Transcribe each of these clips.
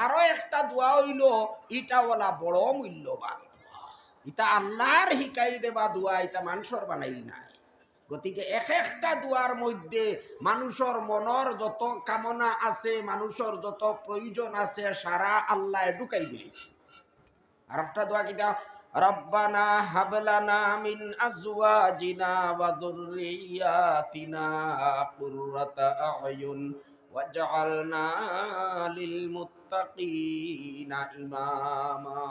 আরো একটা দোয়া হইল ইটা ওলা বড় মূল্যবান, ইটা আল্লাহর হিকাই দেবা দোয়া, এটা মানুষের বানাইল নাই। গতিকে এক একটা দুয়ার মধ্যে মানুষের মনের যত কামনা আছে, মানুষের যত প্রয়োজন আছে, সারা আল্লাহ ঢুকাই দিয়েছে। আর একটা দোয়া কিটা, রব্বানা হাবলানা মিন আজওয়াজিনা ওয়া যুররিয়াতিনা কুররাতা আয়ুন ওয়াজআলনা লিল মুত্তাকিনা ইমামা।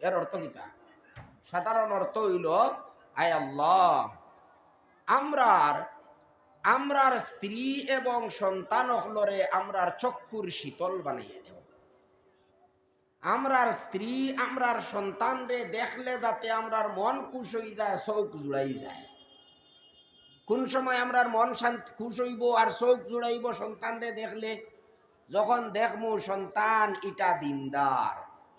এর অর্থ কিটা? সাধারণ অর্থ হইল, আয় আল্লাহ, আমরার স্ত্রী এবং সন্তান হলরে আমরার চক্ষুর শীতল বানাইয়া দেব। আমরার স্ত্রী আমরার সন্তান রে দেখলে যাতে আমরার মন খুশ হয়ে যায়, চোখ জুড়াই যায়। কোন সময় আমরার মন শান্তি খুশ হইব আর চোখ জুড়াইব সন্তান রে দেখলে? যখন দেখমু সন্তান ইটা দিনদার,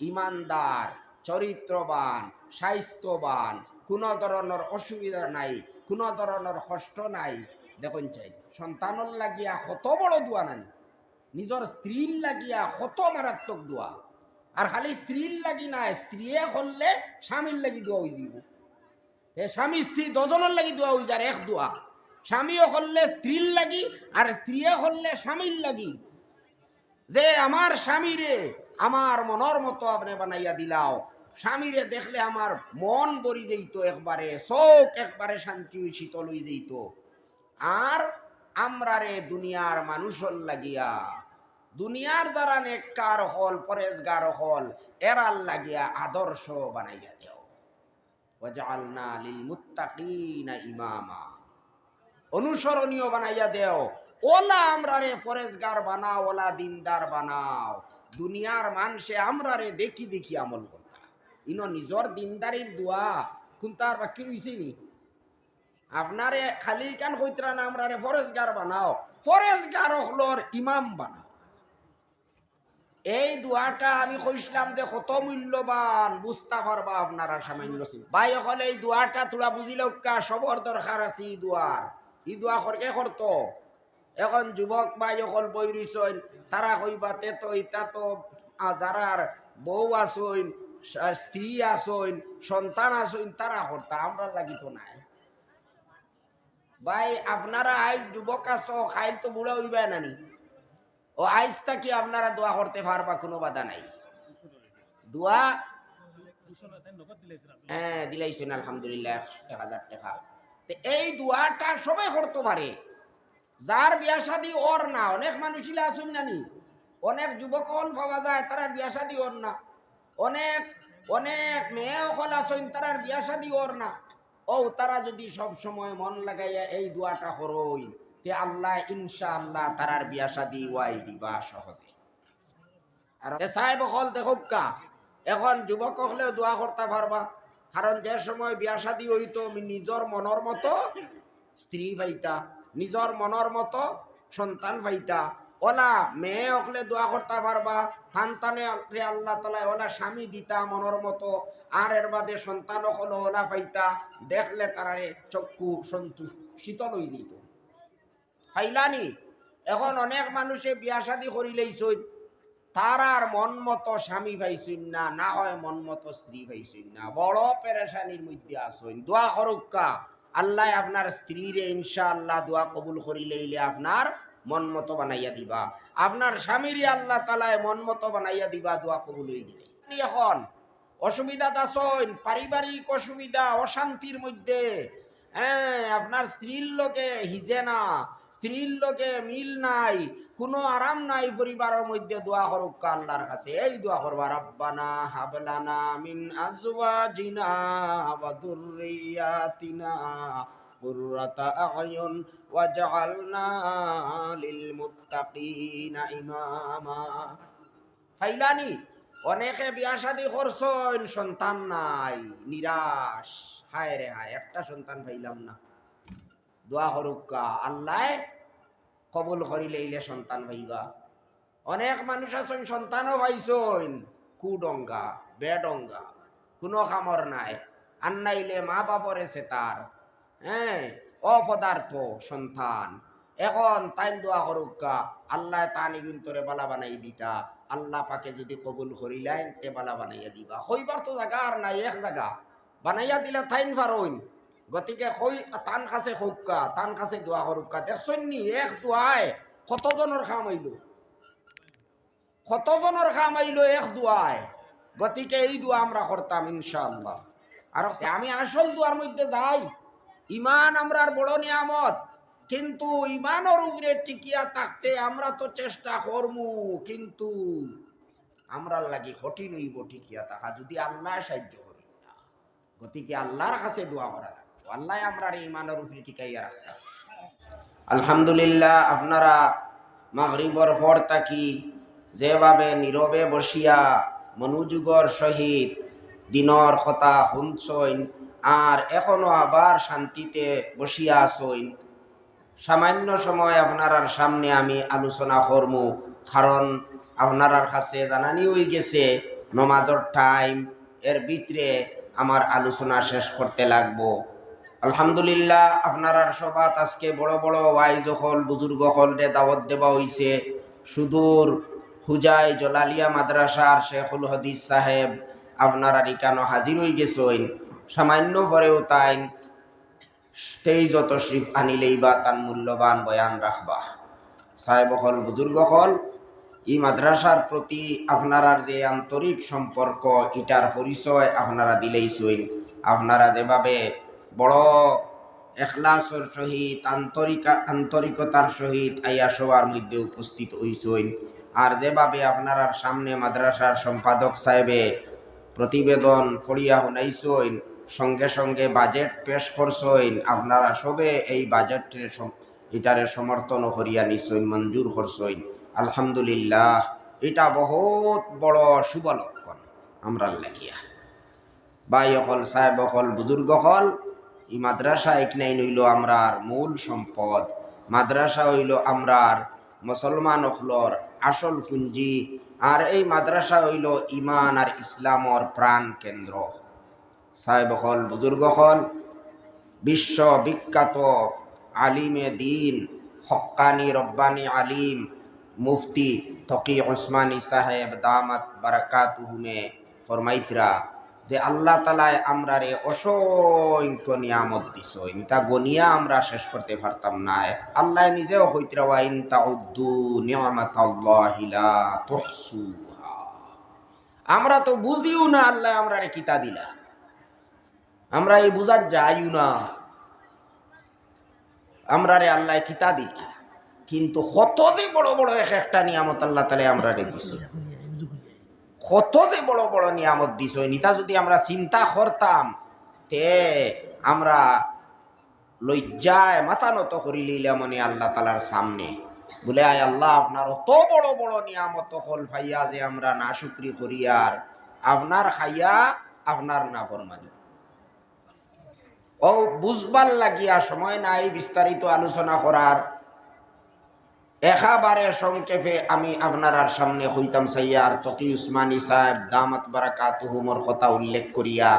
ইমানদার, চরিত্রবান, স্বাস্থ্যবান, কোনো ধরনের অসুবিধা নাই, কোনো ধরনের কষ্ট নাই। দেখুন চাই সন্তানর লাগিয়া কত বড় দোয়া নাই, নিজের স্ত্রীর লাগিয়া কত মারাত্মক দোয়া। আর খালি স্ত্রীর লাগি নাই, স্ত্রী করলে স্বামীর লাগি দোয়া হয়ে দিব। স্বামী স্ত্রী দুজনের লাগি দোয়া হয়ে যায় এক দোয়া। স্বামীও করলে স্ত্রীর লাগি, আর স্ত্রী করলে স্বামীর লাগি, যে আমার স্বামীরে আমার মনের মতো আপনি বানাইয়া দিলাও। স্বামীরে দেখলে আমার মন ভরি যেত, একবারে চোখ একবারে শান্তি শীতল হয়ে যেত। আর আমরারে দুনিয়ার মানুষের লাগিয়া, দুনিয়ার যারা নেককার হল, পরেজগার হল, এরার লাগিয়া আদর্শ বানাইয়া দেও। ওয়াজআলনা লিল মুত্তাকিনা ইমামা, অনুসরণীয় বানাইয়া দেও। ওলা আমরারে পরেজগার বানাও, ওলা দিনদার বানাও। দুনিয়ার মানুষে আমরারে দেখি দেখি আমল করতা। ইনো নিজর দিনদারির দোয়া কোনটার বাকি রইছে নি? আপনারে খালি কান কইতরা না আমরারে পরেজগার বানাও, পরেজগার হলর ইমাম বানাও। এই দোয়াটা আমি কইছিলাম যে কত মূল্যবান, বুঝতে পারবা আপনারা সামান্য। ভাই হলে এই দোয়াটা তোরা বুঝিলেও কা সবর দরকার আছে। এই দোয়ার ই দোয়া করকে করতো। এখন যুবক ভাই হল বই রইছেন, তারা কইবা তে তো ইটা তো যারার বউ আসইন, স্ত্রী আসইন, সন্তান আসইন, তারা করতা, আমরা লাগি তো নাই। ভাই আপনারা আজ যুবক আছো, খাইল তো বুড়া হইবা নানি। ও আইসটা কি আপনারা দোয়া করতে পারবা, কোনো বাধা নাই। দোয়া হ্যাঁ দিলাইছেন আলহামদুলিল্লাহ 1000 টাকা। এই দোয়াটা সবাই করতে পারে, যার বিয়া শাদী ওর না। অনেক মানুষিলা আসুন নানি, অনেক যুবক পাওয়া যায় তারার বিয়া শাদী ওর না, অনেক অনেক মেয়ে হল আসুন তারার বিয়া শাদী ওর না। ও তারা যদি সব সময় মন লাগাইয়া এই দোয়াটা করই, তে আল্লাহ ইনশাআল্লাহ তারার বিয়া শাদী ওয়াই দিবা সহজে। আর সাহেব হল দেখুকা, এখন যুবক হলেও দোয়া করতে পারবা, কারণ যে সময় বিয়া শাদী হইতো নিজের মনের মতো স্ত্রী পাইতা, নিজের মনের মতো সন্তান পাইতা। ওলা মেয়ে হলে দোয়া করতে পারবা, সন্তানে আল্লাহ তালা ওলা স্বামী দিতা মনের মতো। আর এর বাদে সন্তান হলো ওলা পাইতা, দেখলে তারারে চক্ষু সন্তুষ্ট শীতল হয়ে দিত। পাইলানি? এখন অনেক মানুষে বিয়া শাদী করিলেইছই, তার আর মন মতো স্বামী পাইছেন না, না হয় মন মতো স্ত্রী পাইছেন না, বড় পেরেশানির মধ্যে আসেন। দোয়া করুকা আল্লাহ আপনার স্ত্রীরে ইনশাআল্লাহ দোয়া কবুল করিলে আপনার মন মতো বানাইয়া দিবা, আপনার স্বামীরে আল্লাহ তালায় মন মতো বানাইয়া দিবা, দোয়া কবুল হয়ে গেলে। এখন অসুবিধা আসেন, পারিবারিক অসুবিধা, অশান্তির মধ্যে, হ্যাঁ আপনার স্ত্রীর লোকে হিজে না, স্ত্রীর লোকে মিল নাই, কোনো আরাম নাই পরিবারের মধ্যে, দোয়া করুক আল্লাহর কাছে। এই দোয়া করবা, রব্বানা হাবলানা মিন আজওয়াজিনা ওয়া যুররিয়াতিনা কুররাতা আয়ুন ওয়াজআলনা লিল মুত্তাকিনা ইমামা। ফাইলানি? অনেকে বিয়া শাদী করছেন, সন্তান নাই, নিরাশ, হায় রে হায়, একটা সন্তান পাইলাম না। দোয়া করুক আল্লাহ কবুল করিলে সন্তান পাইবা। অনেক মানুষ আছেন সন্তানও পাইছেন, কুডঙ্গা বেডঙ্গা, কোনো খামর নাই, আন্নাইলে মা বাপরে সে তার, হ্যাঁ অপদার্থ সন্তান। এখন তাই দোয়া করুকা আল্লাহ তানি গুন্তরে বালা বানাই দিতা, আল্লাহ পাকে যদি কবুল করিলেন তে বালা বানাইয়া দিবা। হইবার তো জায়গা আর নাই, এক জায়গা বানাইয়া দিলা তাইন পারইন। গতিকে হই তান কাছে হউকা, তান কাছে দোয়া করুকা। দেখছেন নি এক দোয়ায় কতজনের কাম হইল, কতজনের কাম হইল এক দোয়ায়। গতিকে এই দোয়া আমরা করতাম ইনশাআল্লাহ। আর আমি আসল দোয়ার মধ্যে যাই, ইমান আমরার বড় নিয়ামত, কিন্তু ইমানের উপরে টিকিয়া থাকতে আমরা তো চেষ্টা করমু, কিন্তু আমরার লাগি কঠিন হইব টিকিয়া থাকা যদি আল্লাহ সাহায্য করি। গতিকে আল্লাহর কাছে দোয়া করা লাগবে, আল্লাহ আমরার ইমানের উপরে টিকাইয়া রাখা। আলহামদুলিল্লাহ, আপনারা মাগরিবর পর থাকি যেভাবে নীরবে বসিয়া মনোযোগর সহিত দিনর কথা শুনছইন আর এখনো আবার শান্তিতে বসিয়া আসইন, সামান্য সময় আপনার সামনে আমি আলোচনা করমু, কারণ আপনার কাছে জানানি হয়ে গেছে নমাজের টাইম, এর ভিতরে আমার আলোচনা শেষ করতে লাগবো। আলহামদুলিল্লাহ, আপনার সবাত আজকে বড় বড় ওয়াইজ হল বুজুর্গ হলরে দাওয়াত দেওয়া হয়েছে। সুদূর হুজাই জলালিয়া মাদ্রাসার শেখুল হদিস সাহেব আপনারা এখানে হাজির হয়ে গেছেন। সামান্য পরেও তাই স্টেজত তশরিফ আনিলেই বা তার মূল্যবান বয়ান রাখবা। সাহেব হল বুজুর্গ হল এই মাদ্রাসার প্রতি আপনারা যে আন্তরিক সম্পর্ক এটার পরিচয় আপনারা দিলেইছেন। আপনারা যেভাবে বড় এখলাসের সহিত আন্তরিকতার সহিত আইয়া সবার মধ্যে উপস্থিত হইছেন, আর যেভাবে আপনার সামনে মাদ্রাসার সম্পাদক সাহেবে প্রতিবেদন করিয়া শুনাইছেন, সঙ্গে সঙ্গে বাজেট পেশ করছেন, আপনারা সবে এই বাজেটের এটারে সমর্থন করিয়া নিছেন, মঞ্জুর করছেন। আলহামদুলিল্লাহ, এটা বহুত বড় শুভ লক্ষণ আমরা লেখিয়া। ভাই অকল সাহেব অকল বুজুর্গ হল, এই মাদ্রাসা একনাই হইল আমরার মূল সম্পদ। মাদ্রাসা হইল আমরার মুসলমান অকলর আসল পুঞ্জি, আর এই মাদ্রাসা হইল ইমান আর ইসলামর প্রাণ কেন্দ্র। সাহেব হল বুজুর্গ হল বিশ্ব বিখ্যাত আলিমে দিন, হক্কানি রব্বানি আলিম মুফতি তকি ওসমানী সাহেব দামাত বারাকাতুহুমে ফরমাইতরা যে আল্লাহ তাআলা আমরারে অসংখ্য নিয়ামত দিছেন, তা গনিয়া আমরা শেষ করতে পারতাম না। আল্লাহ নিজেও কইতরা ওয়া ইন তাউদ্দু নি'মাতাল্লাহি লা তুহসুহা। আমরা তো বুঝিও না আল্লাহ আমরারে কিতা দিলা, আমরা এই বুঝার যাইও না আমরারে আল্লাহ কিতা দিলা, কিন্তু কত যে বড় বড় একটা নিয়ামত আল্লাহ তাআলা আমরারে দিছে, কত যে বড় বড় নিয়ামত দিছ, নিতা যদি আমরা চিন্তা করতাম তে আমরা লজ্জায় মাথা নত করি লইলাম মনে আল্লাহ তাআলার সামনে, বলে আয় আল্লাহ আপনার অত বড় বড় নিয়ামত হল ভাইয়া যে আমরা না শুকরি করি আর আপনার খাইয়া আপনার না ফরমানি। ও বুঝবার লাগিয়া সময় নাই বিস্তারিত আলোচনা করার, একেবারে সংক্ষেপে আমি আপনার সামনে হইতাম সাইয়ার তকি উসমানী সাহেব দামাত বারাকাতুহুমর কথা উল্লেখ করিয়া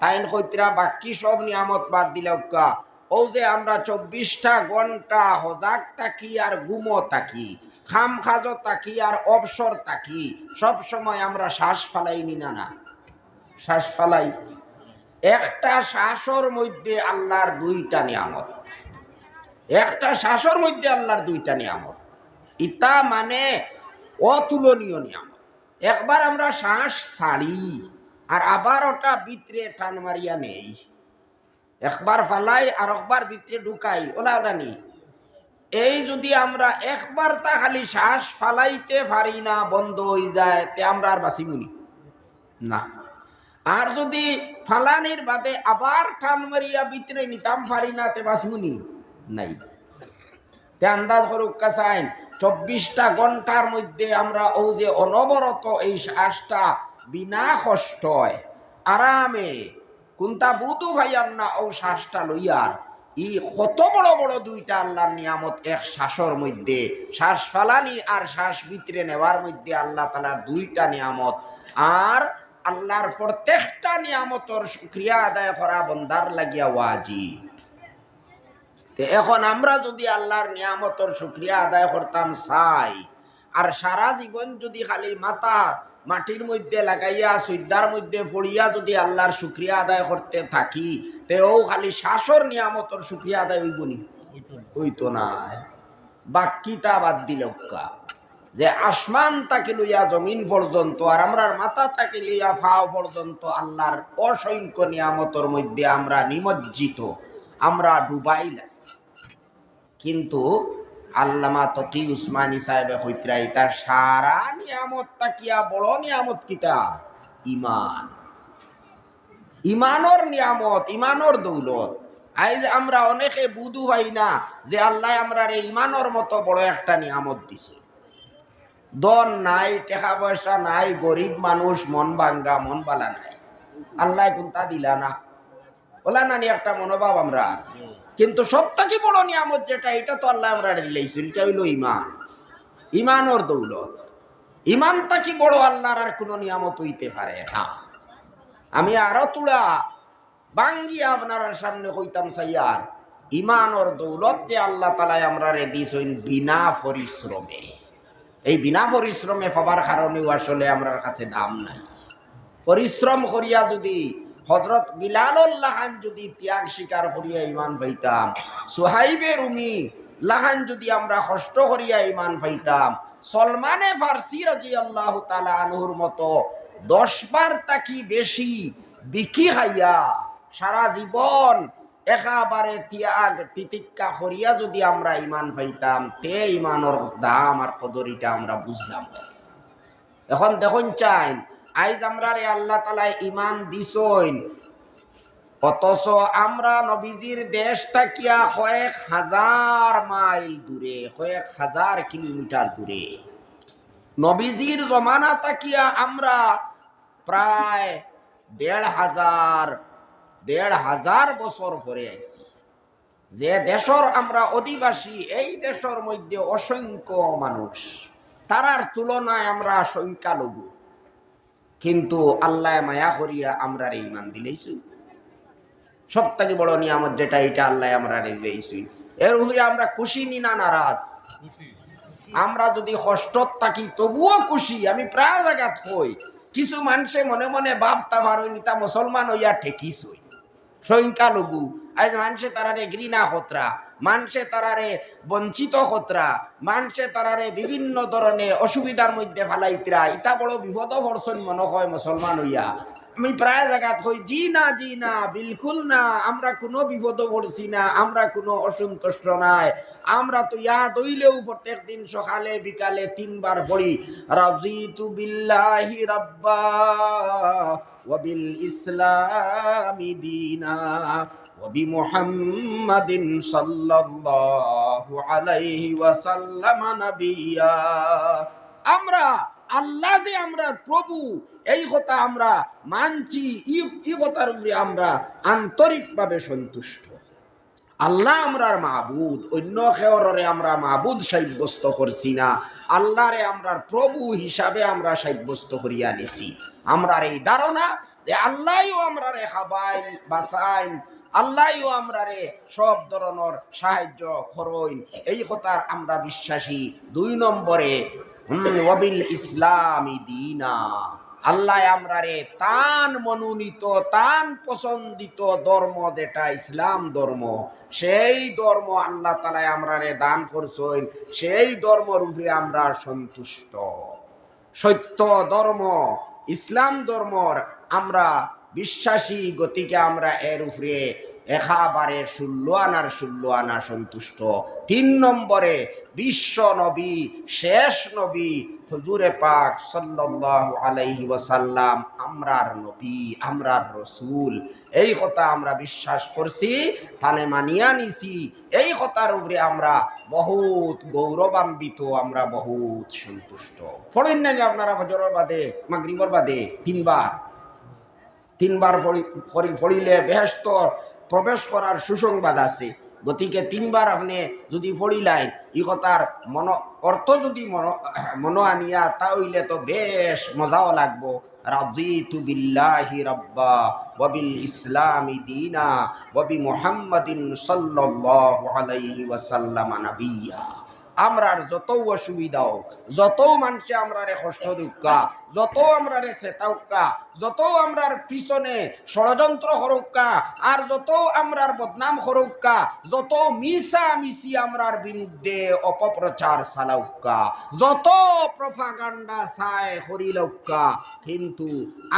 তাইন কইতরা বাকি সব নিয়ামত বাদ দিলা। ও যে আমরা 24টা ঘন্টা হজাক থাকি আর গুমো থাকি, খাম খাজ থাকি আর অবসর থাকি, সব সময় আমরা শ্বাস ফালাই নি না, না শ্বাস ফালাই। একটা শ্বাসের মধ্যে আল্লাহর দুইটা নিয়ামত, একটা শ্বাসের মধ্যে আল্লাহর দুইটা নিয়ামত, ইতা মানে অতুলনীয় নিয়ামত। একবার আমরা শ্বাস ছাড়ি আর আবার ওটা ভিতরে টান মারিয়া নেই, একবার ফালাই আর একবার ভিতরে ঢুকাই, ওলা ওটা নেই। এই যদি আমরা একবার তা খালি শ্বাস ফালাইতে পারি না, বন্ধ হয়ে যায়, তে আমরা আর বাঁচিবনি না। আর যদি ফালানির বাদে আবার টান মারিয়া ভিতরে নিতাম পারি না, তে বাঁচবনি নাই। তে আন্দাজ করুক কাসাইন 24টা ঘন্টার মধ্যে আমরা ও যে অনবরত এই শ্বাসটা বিনা কষ্ট আরামে কোনটা বুধু ভাইয়ার না ও শ্বাসটা লইয়ার, ই কত বড় বড় দুইটা আল্লাহর নিয়ামত এক শ্বাসের মধ্যে, শ্বাস ফালানি আর শ্বাস ভিতরে নেওয়ার মধ্যে আল্লাহ তাআলার দুইটা নিয়ামত। আর আল্লাহর প্রত্যেকটা নিয়ামতের শুকরিয়া আদায় করা বন্দার লাগিয়া ওয়াজিব। তে এখন আমরা যদি আল্লাহর নিয়ামতের শুকরিয়া আদায় করতাম চাই, আর সারা জীবন যদি খালি মাটির মধ্যে লাগাইয়া সুইদার মধ্যে পড়িয়া যদি আল্লাহর শুকরিয়া আদায় করতে থাকি, তেও খালি শ্বাসর নিয়ামতের শুকরিয়া আদায় হইব নি? হইতো না। বাকিটা বাদ দিল যে আসমান তাকে লইয়া জমিন পর্যন্ত আর আমরার মাথা তাকে লইয়া ফাও পর্যন্ত আল্লাহর অসংখ্য নিয়ামতের মধ্যে আমরা নিমজ্জিত, আমরা ডুবাইল আছি। কিন্তু আল্লামা তকি উসমানী সাহেবে হইতরাই তার সারা নিয়ামত তাকিয়া বড় নিয়ামত কিতা? ইমান। ইমানর নিয়ামত, ইমানর দৌলত। আজ আমরা অনেকে বুধু পাই না যে আল্লাহ আমরা রে ইমানর মতো বড় একটা নিয়ামত দিছে। দন নাই, টাকা পয়সা নাই, গরিব মানুষ, মন ভাঙ্গা, মন বালা নাই, আল্লাহ কোনটা দিলা না, ওলা নানি একটা মনোভাব আমরা। কিন্তু সবথেকে বড় নিয়ামত যেটা, এটা তো আল্লাহ আমরা দিলাইছিল, এটা হইল ইমান। ইমানর দৌলত। ইমানটা কি বড় আল্লাহর আর কোন নিয়ামত হইতে পারে না। আমি আরো তুলা বাঙ্গিয়া আপনার সামনে কইতাম চাইয়ার, ইমানর দৌলত যে আল্লাহ তাআলা আমরা রে দিছেন বিনা পরিশ্রমে। এই বিনা পরিশ্রমে পাবার কারণেও আসলে আমরার কাছে দাম নাই। পরিশ্রম করিয়া যদি হযরত বিলালুল্লাহ খান যদি ত্যাগ স্বীকার করিয়া ইমান পাইতাম, সুহাইবে রুমি লাহান যদি আমরা কষ্ট করিয়া ইমান পাইতাম, সলমানে ফার্সি রাদিয়াল্লাহু তাআলা আনহুর মতো 10 বার তাকি বেশি বিকি খাইয়া সারা জীবন একেবারে ত্যাগ তিতিক্ষা করিয়া যদি আমরা ইমান পাইতাম, তে ইমানের দাম আর কদরিটা আমরা বুঝলাম। এখন দেখুন চাই আইজ আমরা রে আল্লাহ তাআলা ইমান দিছইন, অথচ আমরা নবীজির দেশ থাকিয়া কয়েক হাজার মাইল দূরে, কয়েক হাজার কিলোমিটার দূরে, নবীজির জমানা থাকিয়া আমরা প্রায় ১,৫০০ বছর পরে আইছি। যে দেশের আমরা অধিবাসী, এই দেশের মধ্যে অসংখ্য মানুষ, তারার তুলনায় আমরা সংখ্যালঘু, কিন্তু আল্লাহ মায়া করিয়া আমরা ইমান দিলেইছি। সব থেকে বড় নিয়ামত যেটা, এটা আল্লাহ আমরা দিলেইছি। এর উপরে আমরা খুশি নি না নারাজ? আমরা যদি কষ্ট থাকি তবুও খুশি। আমি প্রায় জায়গাত হই, কিছু মানুষে মনে মনে ভাবতা পারো নিতা মুসলমান হইয়া ঠেকিস হই, সংখ্যালঘু। আজ মানুষে তারারে ঘৃণা খতরা, মানুষে তারারে বঞ্চিত খতরা, মানুষে তারারে বিভিন্ন ধরনের অসুবিধার মধ্যে ফেলাইতরা, ইটা বড় বিপদ পড়ছেন মনে হয় মুসলমান হইয়া। আমি প্রায় জায়গাত হই, জি না বিলকুল না, আমরা কোনো বিপদ পড়ছি না, আমরা কোনো অসন্তুষ্ট নাই। আমরা তো ইয়াদ হইলেও প্রত্যেক দিন সকালে বিকালে 3 বার পড়ি, রাজিতু বিল্লাহি রাব্বা ওয়া বিল ইসলামি দীনা ওয়া বি মুহাম্মাদিন সাল্লাল্লাহু আলাইহি ওয়াসাল্লাম নবিয়্যা। আমরা আল্লাহ যে আমরা প্রভু, এই কথা আমরা মানছি, এই কথার উপরে আমরা আন্তরিকভাবে সন্তুষ্ট। আল্লাহ আমরার মাহবুদ, অন্য কেউরে আমরা মাহবুদ সাব্যস্ত করছি না, আল্লাহরে আমরার প্রভু হিসাবে আমরা সাব্যস্ত করিয়া নিছি। আমরার এই ধারণা যে আল্লাহও আমরারে খাবাইন বাঁচাইন, আল্লাহও আমরারে সব ধরনের সাহায্য করইন, এই কথার আমরা বিশ্বাসী। 2 নম্বরে ওয়াবিল ইসলামি দীনা, আল্লাহ আমরারে তান মনোনীত, তান পছন্দিত ধর্ম যেটা ইসলাম ধর্ম, সেই ধর্ম আল্লাহ তাআলা আমরারে দান করছেন, সেই ধর্মের উপরে আমরা সন্তুষ্ট। সত্য ধর্ম ইসলাম ধর্মর আমরা বিশ্বাসী, গতিকে আমরা এর উপরে একেবারে 16 আনা সন্তুষ্ট। 3 নম্বরে বিশ্ব নবী, শেষ নবী হুজুরে পাক সাল্লাল্লাহু আলাইহি ওয়াসাল্লাম আমরার নবী, আমরার রসুল, এই কথা আমরা বিশ্বাস করছি, তানে মানিয়া নিছি। এই কথার উপরে আমরা বহুত গৌরবান্বিত, আমরা বহুত সন্তুষ্ট। পড়েন না আপনারা ফজরের বাদে, মাগরিবের বাদে 3 বার পড়িলে বেহেশত প্রবেশ করার সুসংবাদ আছে। গতিকে 3 বার আপনি যদি পড়িলেন, ই কথার অর্থ যদি মন আনিয়া, তাহলে তো বেশ মজাও লাগবো, রাদিতু বিল্লাহি রাব্বা ওয়া বিল ইসলামি দীনা ওয়া বি মুহাম্মাদিন সাল্লাল্লাহু আলাইহি ওয়াসাল্লাম নাবিয়্যা। আমরার যত অসুবিধা হোক, যত মানুষে আমরারে কষ্ট দুঃখা, যত আমরারে চেতাউকা, যত আমরার পিছনে ষড়যন্ত্র করুকা, আর যত আমরার বদনাম করুকা, যত মিছা মিছি আমরার বিরুদ্ধে অপপ্রচার চালাউকা, যত প্রপাগান্ডা চায় করিলৌকা, কিন্তু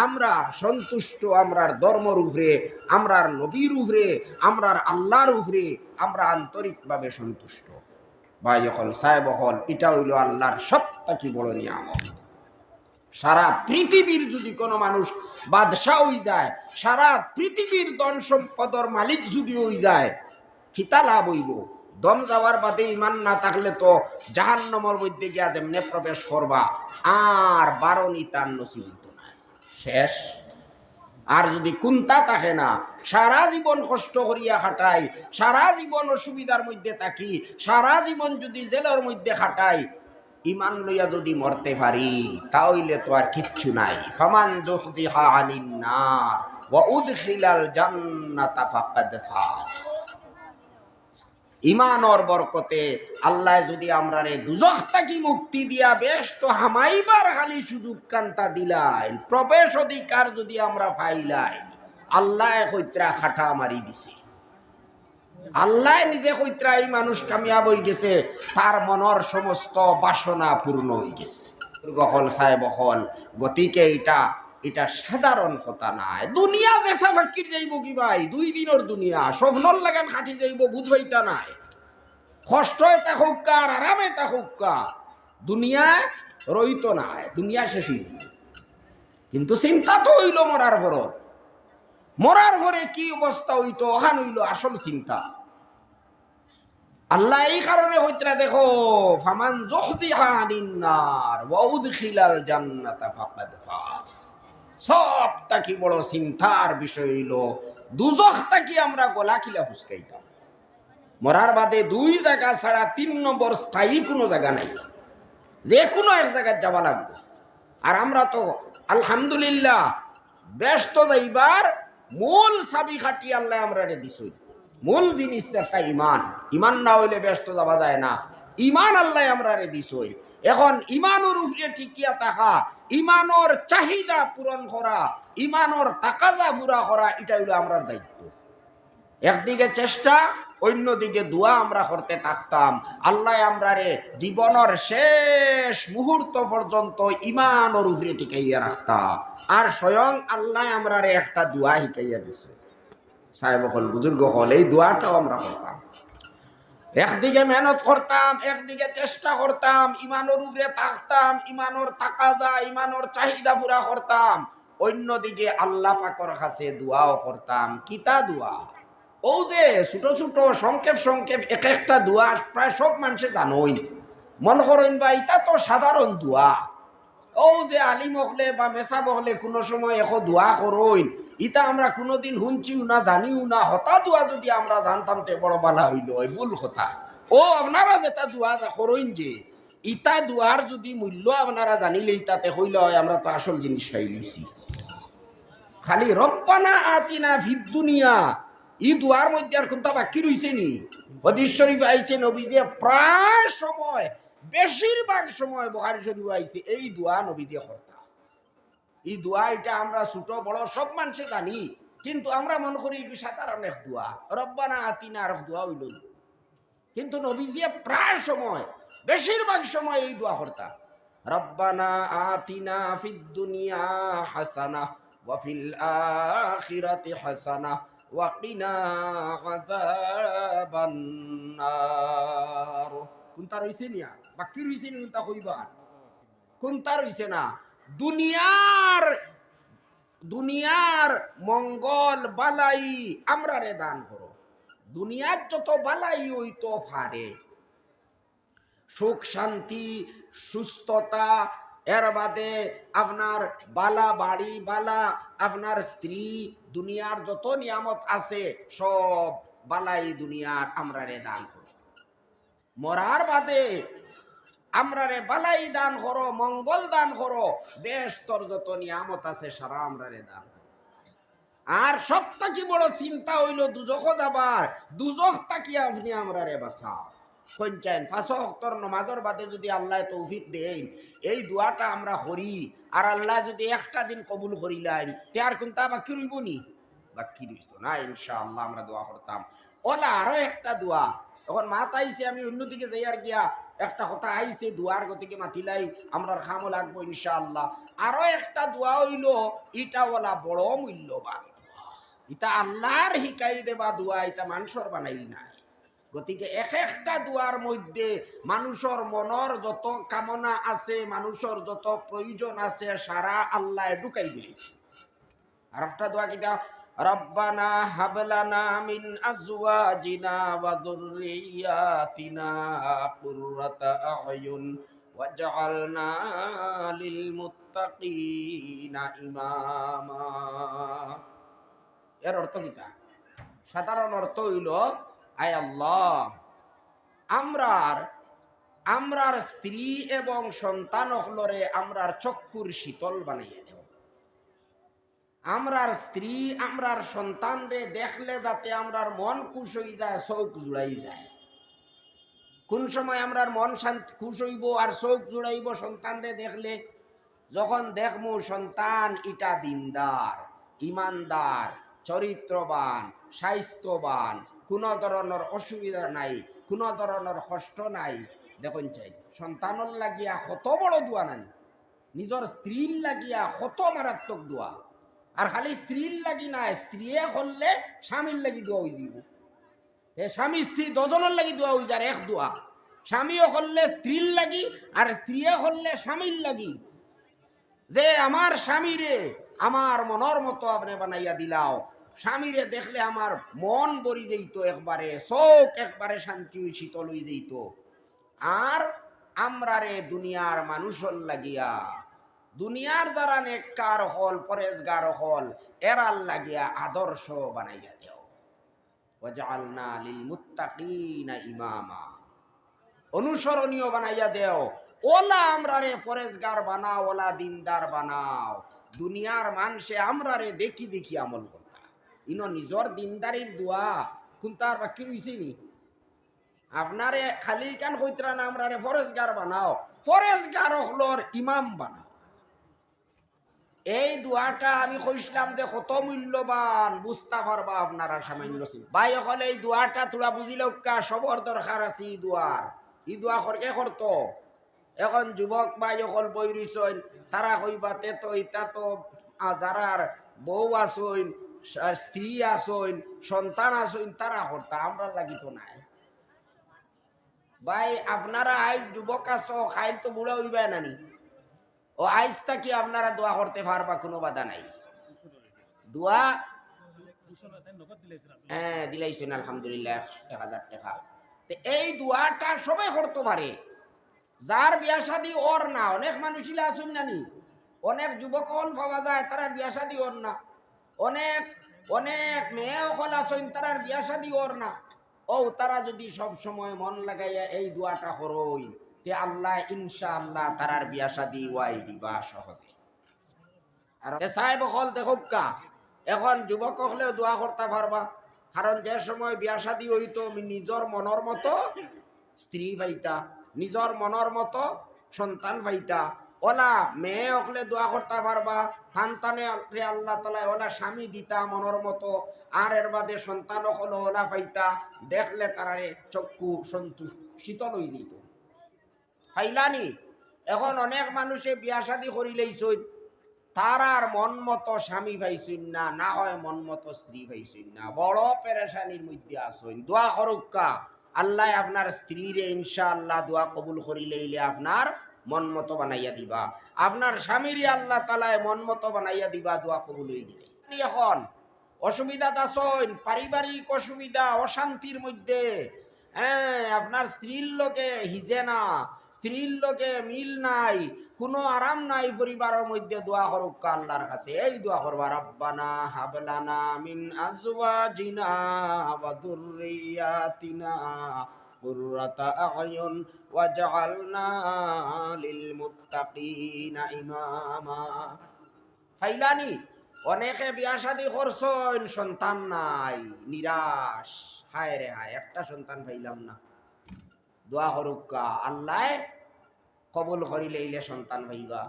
আমরা সন্তুষ্ট আমরার ধর্মর উপরে, আমরার নবীর উপরে, আমরার আল্লাহর উপরে আমরা আন্তরিকভাবে সন্তুষ্ট। ভাই হল, সাহেব হল, এটা হইল আল্লাহর সবথেকে বড় নিয়ামত। সারা পৃথিবীর যদি কোনো মানুষ বাদশাহ হয়ে যায়, সারা পৃথিবীর ধন সম্পদের মালিক যদি হয়ে যায়, খিতা লাভ হইব? দম যাওয়ার বাদে ইমান না থাকলে তো জাহান্নামের মধ্যে গিয়া যেমনে প্রবেশ করবা, আর বারণি তার নসিব নাই, শেষ। আর যদি কুন্তা থাকে না, সারা জীবন কষ্ট করিয়া খাটাই, সারা জীবন অসুবিধার মধ্যে থাকি, সারা জীবন যদি জেলের মধ্যে খাটাই, ইমান লইয়া যদি মরতে পারি, তাহলে তো আর কিচ্ছু নাই। ফামান যুহদিহা আনিন নার ওয়া উদখিলাল জান্নাতা ফাকাদ ফাজ। ইমানর বরকতে আল্লাহ যদি আমরারে দুজখ থেকে মুক্তি দিয়া বেশ তো হামাইবার খালি সুযোগ কান্তা দিলাই, প্রবেশ অধিকার যদি আমরা পাইলাই, আল্লাহ কইত্রা খাটা মারি দিছে। আল্লাহ নিজে কইত্রা এই মানুষ কামিয়াব হয়ে গেছে, তার মনের সমস্ত বাসনা পূর্ণ হয়ে গেছে। গহল সাহেব হল, গতিকে এটা সাধারণ কথা নাই। দুনিয়া যেসা ফাকির যাইব কি ভাই, 2 দিনের দুনিয়া, স্বপ্নর লাগান খাটি যাইব, বুঝবাইতা নাই। কষ্ট এটা হোক্কা আর আরামে তা হোক্কা, দুনিয়া রইত নাই, দুনিয়া শেষ হইল। কিন্তু চিন্তা তো হইল মরার ঘর, মরার ঘরে কি অবস্থা হইতো, ওখান হইল আসল চিন্তা। আল্লাহ এই কারণে হইতরা দেখো, ফামান যুহদিহা আনিন নার ওয়া উদখিলাল জান্নাতা ফাকাদ ফাজ। সবটা কি বড় চিন্তার বিষয় হইল, দুজখটা কি আমরা গলা খিলা ফুসকাইতাম। মরার বাদে 2 জায়গা ছাড়া 3 নম্বর স্থায়ী কোনো জায়গা নাই, যে কোনো এক জায়গায় যাওয়া লাগবে। আর আমরা তো আলহামদুলিল্লাহ ব্যস্ত যাইবার মূল চাবি খাটি আল্লাহ আমরা দিছই। মূল জিনিসটা একটা ইমান, ইমান না হইলে ব্যস্ত যাওয়া যায় না। ইমান আল্লাহ আমরা দিছই। এখন ইমানের উপরে টিকিয়া থাকা, ইমানের চাহিদা পূরণ করা, ইমানের তাকাজা পুরা করা, এটা হইল আমরার দায়িত্ব। একদিকে চেষ্টা, অন্যদিকে দোয়া আমরা করতে থাকতাম, আল্লাহ আমরারে জীবনের শেষ মুহূর্ত পর্যন্ত ইমানের উপরে টিকাইয়া রাখতাম। আর স্বয়ং আল্লাহ আমরারে একটা দোয়া শিখাইয়া দিছে। সাহেব হল, বুজুর্গ হল, এই দোয়াটাও আমরা করতাম। একদিকে মেহনত করতাম, একদিকে চেষ্টা করতাম, ইমানের উপরে থাকতাম, ইমানের তাকাজা, ইমানের চাহিদা পুরা করতাম, অন্যদিকে আল্লাহ পাকের কাছে দোয়াও করতাম। কিতা দোয়া? ও যে ছোট ছোট সংক্ষেপ সংক্ষেপ এক একটা দোয়া প্রায় সব মানুষে জানোই, মন করেন বা এটা তো সাধারণ দোয়া। ও যে আলিম হলে বা মেসাব হলে কোনো সময় এখন দোয়া করইন, ইটা আমরা কোনোদিন শুনছিও না, জানিও না। হতা দোয়া যদি আমরা জানতাম তে বড় বালা হইল, ভুল কথা। ও আপনারা যেটা দোয়া করইন, যে ইটা দোয়ার যদি মূল্য আপনারা জানিলে ইটাতে হইল হয়, আমরা তো আসল জিনিস পাইলিছি। খালি রব্বানা আতিনা ফিদ দুনিয়া, ই দোয়ার মধ্যে আর কোনটা বাকি রইছে নি? হাদিস শরীফ আইছে, নবীজি প্রায় সময়, বেশিরভাগ সময় বুখারী শরীফ আইছে, এই দোয়া নবীজি করতা। এই দোয়া এটা আমরা ছোট বড় সব মানুষে জানি, কিন্তু আমরা মনে করি সাধারণ এক দোয়া, রব্বানা আতিনা আর দোয়া হইল। কিন্তু নবীজি প্রায় সময়, বেশিরভাগ সময় এই দোয়া করতা। রব্বানা আতিনা ফিদ দুনিয়া হাসানাহ ওয়া ফিল আখিরাতি হাসানাহ ওয়া কিনা আযাবান নার। কোনটা রইছে নিয়া বাকি রইছে নি? কোনটা কইবা? কোনটা রইছে না? দুনিয়ার মঙ্গল বালাই আমরা রে দান করো। দুনিয়ার যত বালাই হইতো পারে, সুখ শান্তি সুস্থতা, এর বাদে আপনার বালা বাড়ি, বালা আপনার স্ত্রী, দুনিয়ার যত নিয়ামত আছে সব বালাই দুনিয়ার আমরা রে দান করো। মরার বাদে আমরারে বালাই দান করো, মঙ্গল দান করো, বেশ তোর যত নিয়ামত আছে সারা আমরারে দান। আর সব থাকি বড় চিন্তা হইল দুজখ যাবার, দুজখ থাকি আপনি আমরারে বাঁচাও। কইছেন পাঁচ ওয়াক্তর নামাজের বাদে যদি আল্লাহ তৌফিক দেন, এই দোয়াটা আমরা করি, আর আল্লাহ যদি একটা দিন কবুল করিলেন, তে আর কোনটা বাকি রইব নি? বাকি রইত না। ইনশাআল্লাহ আমরা দোয়া করতাম। ওলা আরো একটা দোয়া, তখন মাত আইছে, আমি অন্যদিকে যাই আর গিয়া একটা কথা আইছে দোয়ার গতিকে মাতিলাই, আমরার খামও লাগবো ইনশাআল্লাহ। আরো একটা দোয়া হইল, ইটা ওলা বড় মূল্যবান, ইটা আল্লাহর হিকাই দেবা দোয়া, এটা মানুষের বানাইল নাই। গতিকে এক একটা দুয়ার মধ্যে মানুষের মনের যত কামনা আছে, মানুষের যত প্রয়োজন আছে, সারা আল্লাহ ঢুকাই দিয়েছে। আর একটা দোয়া কিটা, রব্বানা হাবলানা মিন আজওয়াজিনা ওয়া যুররিয়াতিনা কুররাতা আয়ুন ওয়াজআলনা লিল মুত্তাকিনা ইমামা। এর অর্থ কিটা? সাধারণ অর্থ হইল, আয় আল্লাহ, আমরার স্ত্রী এবং সন্তান হলরে আমরার চক্ষুর শীতল বানাইয়া দেব। আমরার স্ত্রী, আমরার সন্তান রে দেখলে যাতে আমরার মন খুশ হয়ে যায়, চোখ জুড়াই যায়। কোন সময় আমরার মন শান্তি খুশ হইব আর চোখ জুড়াইব সন্তান রে দেখলে? যখন দেখমু সন্তান ইটা দিনদার, ইমানদার, চরিত্রবান, স্বাস্থ্যবান, কোনো ধরনের অসুবিধা নাই, কোনো ধরনের কষ্ট নাই। দেখুন চাই সন্তানর লাগিয়া কত বড় দোয়া নাই, নিজের স্ত্রীর লাগিয়া কত মারাত্মক দোয়া। আর খালি স্ত্রীর লাগি নাই, স্ত্রী করলে স্বামীর লাগি দোয়া হয়ে যাব। স্বামী স্ত্রী দুজনের লাগি দোয়া হয়ে যায় এক দোয়া। স্বামীও করলে স্ত্রীর লাগি, আর স্ত্রী করলে স্বামীর লাগি, যে আমার স্বামীরে আমার মনের মতো আপনি বানাইয়া দিলাও। স্বামীরে দেখলে আমার মন ভরি যেত, একবারে চোখ একবারে শান্তি শীতল হয়ে যেত। আর আমরারে দুনিয়ার মানুষের লাগিয়া, দুনিয়ার যারা নেককার হল, পরেজগার হল, এরার লাগিয়া আদর্শ বানাইয়া দেও। ওয়াজআলনা লিল মুত্তাকিনা ইমামা, অনুসরণীয় বানাইয়া দেও। ওলা আমরারে পরেজগার বানাও, ওলা দিনদার বানাও। দুনিয়ার মানুষে আমরারে দেখি দেখি আমল করতা। ইনো নিজর দিনদারির দোয়া কোনটার বাকি রইছে নি? আপনারে খালি কান কইতরা না আমরারে পরেজগার বানাও, পরেজগার হলর ইমাম বানাও। এই দোয়াটা আমি কইছিলাম যে কত মূল্যবান, বুঝতে পারবা আপনারা সামান্য। ভাই হলে এই দোয়াটা তোরা বুঝিলেও কা সবর দরকার আছে। এই দোয়ার ই দোয়া করকে করতো। এখন যুবক ভাই অকল বই রইছেন, তারা কইবা তে তো ইটা তো যারার বউ আসইন, স্ত্রী আসইন, সন্তান আসইন, তারা করতা, আমরা লাগি তো নাই। ভাই আপনারা আজ যুবক আছো, খাইল তো বুড়া হইবা নানি, ও আইসটা কি আপনারা দোয়া করতে পারবা, কোনো বাধা নাই। দোয়া হ্যাঁ দিলাইছেন আলহামদুলিল্লাহ 1000 টাকা। এই দোয়াটা সবাই করতে পারে, যার বিয়া শাদী ওর না। অনেক মানুষই আসুন নানি, অনেক যুবক হল পাওয়া যায় তারা বিয়া শাদী ওর না, অনেক অনেক মেয়ে হল আসুন তারার বিয়া শাদী ওর না। ও তারা যদি সব সময় মন লাগাইয়া এই দোয়াটা করই, তে আল্লাহ ইনশাআল্লাহ তারার বিয়া শাদী ওয়াই দিবা সহজে। আর সাহেব হল দেখুকা, এখন যুবক হলেও দোয়া করতে পারবা, কারণ যে সময় বিয়া শাদী হইতো নিজের মনের মতো স্ত্রী পাইতা, নিজের মনের মতো সন্তান পাইতা। ওলা মেয়ে হলে দোয়া করতে পারবা, সন্তানে আল্লাহ তাআলা ওলা স্বামী দিতা মনের মতো। আর এর বাদে সন্তান হলো ওলা পাইতা, দেখলে তারারে চক্ষু সন্তুষ্ট শীতল হয়ে দিত। পাইলানি? এখন অনেক মানুষে বিয়া শাদী করিলেইছই, তার আর মন মতো স্বামী পাইছেন না, না হয় মন মতো স্ত্রী পাইছেন না, বড় পেরেশানির মধ্যে আসেন। দোয়া করুকা আল্লাহ আপনার স্ত্রীরে ইনশাআল্লাহ দোয়া কবুল করিলেইলে আপনার মন মতো বানাইয়া দিবা, আপনার স্বামীরে আল্লাহ তাআলা মন মতো বানাইয়া দিবা, দোয়া কবুল হয়ে গেলে। এখন অসুবিধা আছেন, পারিবারিক অসুবিধা, অশান্তির মধ্যে, হ্যাঁ আপনার স্ত্রীর লোকে হিজে না, স্ত্রীর লোকে মিল নাই, কোনো আরাম নাই পরিবারের মধ্যে, দোয়া করুক আল্লাহর কাছে। এই দোয়া করবা, রব্বানা হাবলানা মিন আজওয়াজিনা ওয়া যুররিয়াতিনা কুররাতা আ'য়ুন ওয়াজআলনা লিল মুত্তাকিনা ইমামা। ফাইলানি অনেকে বিয়া শাদী করছেন, সন্তান নাই, নিরাশ, হায় রে হায়, একটা সন্তান পাইলাম না। দোয়া করুকা আল্লাহ কবুল করিলে ইলে সন্তান পাইবা।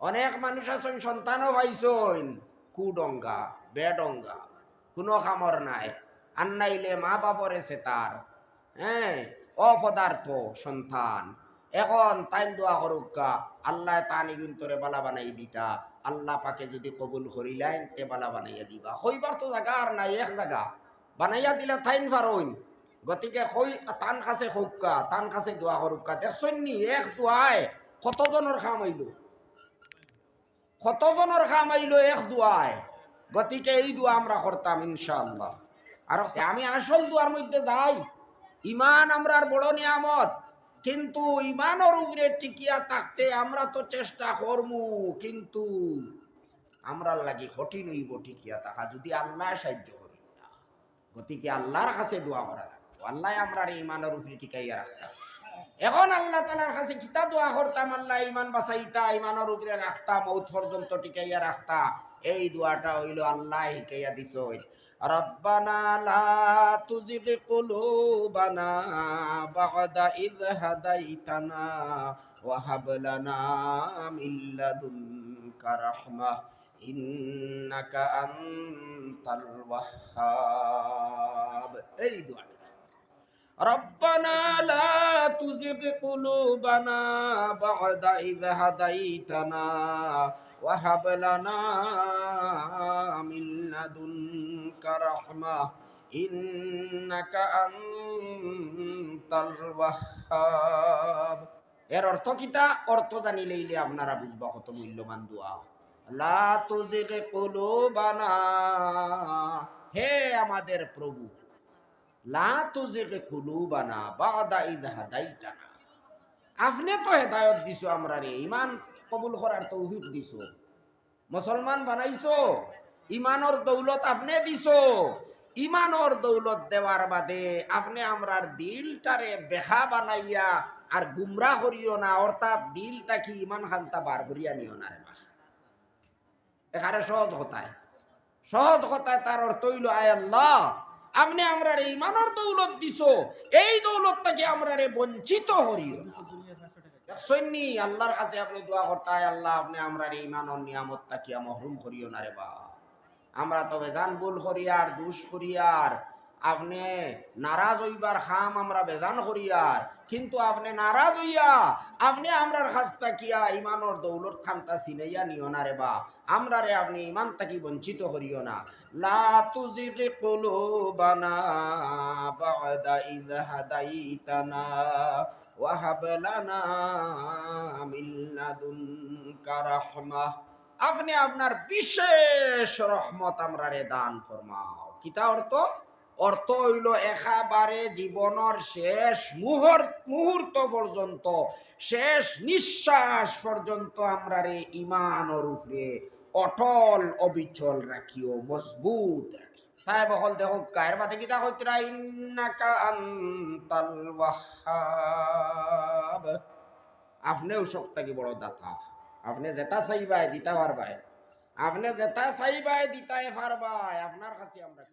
অনেক মানুষ আছেন সন্তানও পাইছেন, কুডঙ্গা বেডঙ্গা, কোনো খামর নাই, আন্নাইলে মা বাপরে সে তার অপদার্থ সন্তান। এখন তাই দোয়া করুকা আল্লাহ তানি গুন্তরে বালা বানাই দিতা। আল্লাহ পাকে যদি কবুল করিলেন তে বালা বানাইয়া দিবা। হইবার তো জায়গা আর নাই, এক জায়গা বানাইয়া দিলা তাইন পারইন। গতিকে হই তান কাছে হৌকা, তান কাছে দোয়া করুকা। দেখছেন নি এক দোয়ায় কতজনের খাম হইল, কতজনের খাম হইল এক দোয়ায়। গতিকে এই দোয়া আমরা করতাম ইনশাআল্লাহ। আর আমি আসল দোয়ার মধ্যে যাই, ইমান আমরার বড় নিয়ামত, কিন্তু ইমানের উপরে টিকিয়া থাকতে আমরা তো চেষ্টা করমু, কিন্তু আমরার লাগি কঠিন হইব টিকিয়া থাকা যদি আল্লাহ সাহায্য করে। গতিকে আল্লাহর কাছে দোয়া করা লাগবে, আল্লাহ আমরার ইমানের উপরে টিকাইয়া রাখতাম। এখন আল্লাহ তাআলার কাছে কিতা দোয়া করতাম, আল্লাহ ইমান বাঁচাইতা, ইমানের উপরে রাখতা, মৌত পর্যন্ত টিকাইয়া রাখতা। এই দোয়াটা হইল আল্লাহ শিখাইয়া দিছ, রব্বানা লা তুজিগ কুলুবানা বা'দা ইয হাদাইতানা ওয়া হাব লানা মিন লাদুনকা রাহমাহ ইন্নাকা আনতাল ওয়াহ্হাব। এই দোয়াটা রব্বানা লা তুজিগ কুলুবানা বা'দা ইয হাদাইতানা ওয়া হাব লানা মিন লাদুনকা রাহমাহ ইন্নাকা আনতাল ওয়াহ্হাব। এর অর্থ কিতা? অর্থ জানিলেইলে আপনারা বুঝবা কত মূল্যবান দোয়া। লা তুজিগ কুলুবানা, হে আমাদের প্রভু, লা তুজিগ কুলুবানা বা'দা ইয হাদাইতানা, আপনি তো হেদায়েত দিছো, আমরা রে ঈমান কবুল করার তৌফিক দিছো, মুসলমান বানাইছো, ঈমানের দৌলত আপনি দিছো। ঈমানের দৌলত দেওয়ার বাদে আপনি আমরার দিলটারে বেখা বানাইয়া আর গুমরা করিও না, অর্থাৎ দিলটা কি ঈমান খান্তা বার করিয়া নিও না রে। এখানে সহজ কথায়, সহজ কথায় তার অর্থ হইল, আয় আল্লাহ আপনি আমরার ঈমানের দৌলত দিছো, এই দৌলতটাকে আমরারে বঞ্চিত করিও না। দেখছনি আল্লাহর কাছে আপনি দোয়া করতে, আয় আল্লাহ আপনি আমরার ঈমানের নিয়ামতটা কি মাহরুম করিও না রে বা। আমরা তবে জান ভুল করিয়ার, দুষ করিয়ার, আপনি নারাজ হইবার খাম আমরা বেজান করিয়ার, কিন্তু আপনি নারাজ হইয়া আপনি আমরার কাছ তাকিয়া ঈমানের দৌলত খান্তা সিনাইয়া নিও না রে বা। আমরা রে আপনি ঈমান তাকি বঞ্চিত করিও না। লা তুজিগ কুলুবানা বা'দা ইয হাদাইতানা ওয়া হাব লানা মিন লাদুনকা রাহমাহ, আপনি আপনার বিশেষ রহমত আমরারে দান ফরমাও। কিতা অর্থ? অর্থ হইল একেবারে জীবনের শেষ মুহূর্ত পর্যন্ত, শেষ নিঃশ্বাস পর্যন্ত আমরারে ঈমানের উপরে অটল অবিচল রাখিও, মজবুত রাখিও। তাই বহল দেখো কায়ের মাঝে কিতা কইতরা, ইন্নাকা আনতাল ওয়াহ্হাব, আপনিও সবথেকে বড় দাতা, আপনি যেটা চাইবাই দিতে পারবাই, আপনি যেটা চাইবাই দিতে পারবাই, আপনার কাছে আমরা